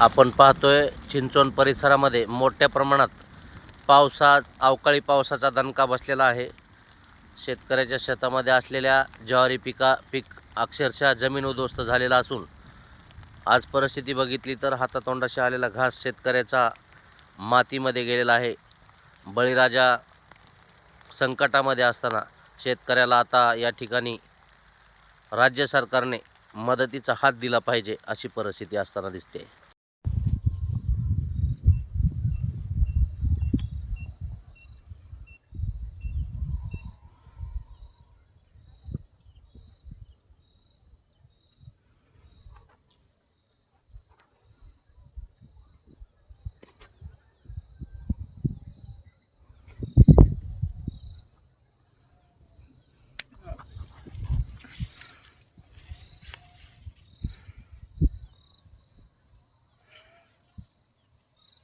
आपण पाहतोय चिंचवण परिसरामध्ये मोठ्या प्रमाणात अवकाळी पावसाचा दणका बसलेला आहे। शेतकऱ्याच्या शेतामध्ये असलेल्या ज्वारी पीक अक्षरशः जमीन उद्ध्वस्त झालेला असून आज परिस्थिती बघितली तर हातातोंडाशी आलेला घास शेतकऱ्याचा मातीमध्ये गेलेला आहे। बळीराजा संकटामध्ये असताना शेतकऱ्याला आता या ठिकाणी राज्य सरकारने मदतीचा हात दिला पाहिजे अशी परिस्थिती असताना दिसते।